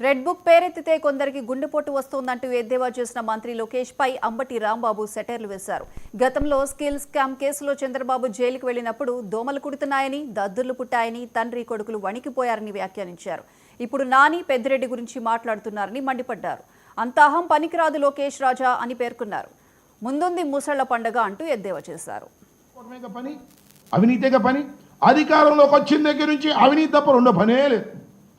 Red book పేరెత్తితే కొందరికి గుండెపోటు వస్తోందంటూ ఎద్దేవా చేసిన మంత్రి లోకేష్ పై అంబటి రాంబాబు సెటైర్లు వేశారు. గతంలో స్కిల్ స్కామ్ కేసులో చంద్రబాబు జైలుకు వెళ్లినప్పుడు దోమలు కుడుతున్నాయని, దద్దుర్లు పుట్టాయని తండ్రి కొడుకులు వణికిపోయారని వ్యాఖ్యానించారు. ఇప్పుడు నాని పెద్దిరెడ్డి గురించి మాట్లాడుతున్నారని మండిపడ్డారు. అంత అహం పనికిరాదు లోకేష్ రాజా అని పేర్కొన్నారు. ముందుంది ముసళ్ల పండగ అంటూ ఎద్దేవా చేశారు. అవినీతిగా పని అధికారంలోకి వచ్చిన దగ్గర నుంచి అవినీతి తప్ప రెండో పనే లేదు.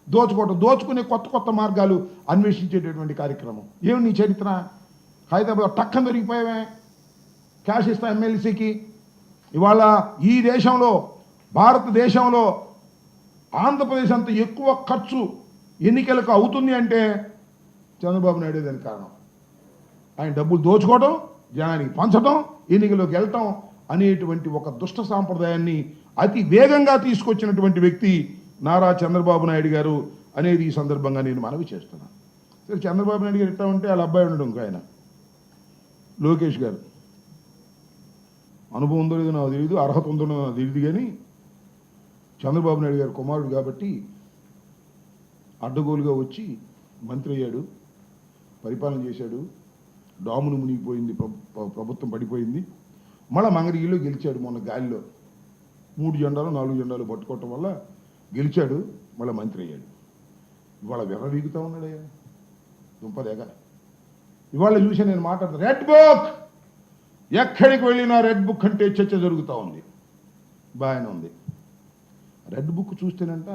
దోచుకునే కొత్త మార్గాలు అన్వేషించేటటువంటి కార్యక్రమం. ఏమి నీ చరిత్ర? హైదరాబాద్ టక్కన దొరికిపోయావే, క్యాష్ ఇస్తా ఎమ్మెల్సీకి. ఇవాళ ఈ దేశంలో, భారతదేశంలో ఆంధ్రప్రదేశ్ అంత ఎక్కువ ఖర్చు ఎన్నికలకు అవుతుంది అంటే చంద్రబాబు నాయుడు దానికి కారణం. ఆయన డబ్బులు దోచుకోవడం, జనానికి పంచడం, ఎన్నికల్లోకి వెళ్ళటం అనేటువంటి ఒక దుష్ట సాంప్రదాయాన్ని అతి వేగంగా తీసుకొచ్చినటువంటి వ్యక్తి నారా చంద్రబాబు నాయుడు గారు అనేది ఈ సందర్భంగా నేను మనవి చేస్తున్నాను. సరే, చంద్రబాబు నాయుడు గారు ఎట్లా ఉంటే వాళ్ళ అబ్బాయి ఉండడం ఇంకో ఆయన లోకేష్ గారు. అనుభవం ఉందో లేదో నాకు తెలియదు, అర్హత ఉందో నాకు తెలియదు, కానీ చంద్రబాబు నాయుడు గారు కుమారుడు కాబట్టి అడ్డగోలుగా వచ్చి మంత్రి అయ్యాడు, పరిపాలన చేశాడు. డామును మునిగిపోయింది, ప్రభుత్వం పడిపోయింది. మళ్ళీ మంగళగిరిలో గెలిచాడు. మొన్న గాలిలో 3 జెండాలు 4 జెండాలు పట్టుకోవటం వల్ల గెలిచాడు, మళ్ళీ మంత్రి అయ్యాడు. ఇవాళ విర్రవీగుతూ ఉన్నాడయ్యా దుంపదేగ. ఇవాళ చూసి నేను మాట్లాడుతాను, రెడ్ బుక్ ఎక్కడికి వెళ్ళినా రెడ్ బుక్ అంటే చర్చ జరుగుతూ ఉంది. బాగానే ఉంది. రెడ్ బుక్ చూస్తేనంట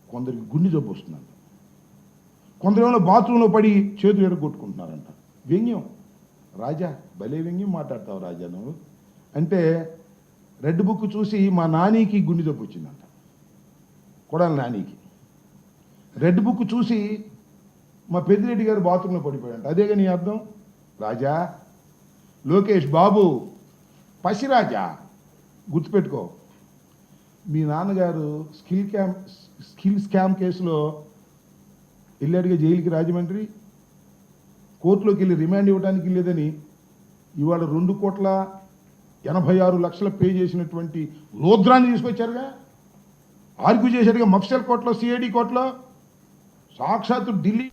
కొందరికి గుండె జబ్బు వస్తుందంట, కొందరేమో బాత్రూంలో పడి చేతులు ఎరగొట్టుకుంటున్నారంట. వ్యంగ్యం రాజా, భలే వ్యంగ్యం మాట్లాడతావు రాజా నువ్వు. అంటే రెడ్ బుక్ చూసి మా నానికి గుండె జబ్బు వచ్చిందంట, కొడాలి నానికి. రెడ్ బుక్ చూసి మా పెద్దిరెడ్డి గారు బాత్రూంలో పడిపోయాడంట. అదేగా నీ అర్థం? రాజా, లోకేష్ బాబు, పసిరాజా, గుర్తుపెట్టుకో. మీ నాన్నగారు స్కిల్ స్కామ్ కేసులో వెళ్ళాడుగా జైలుకి, రాజమండ్రి. కోర్టులోకి వెళ్ళి రిమాండ్ ఇవ్వడానికి లేదని ఇవాళ 2,86,00,000 పే చేసినటువంటి లోద్రాన్ని తీసుకొచ్చారుగా. ఆర్గ్యూ చేశాడుగా మఫ్సల్ కోర్టులో, సిఐడి కోర్టులో. సాక్షాత్తు ఢిల్లీ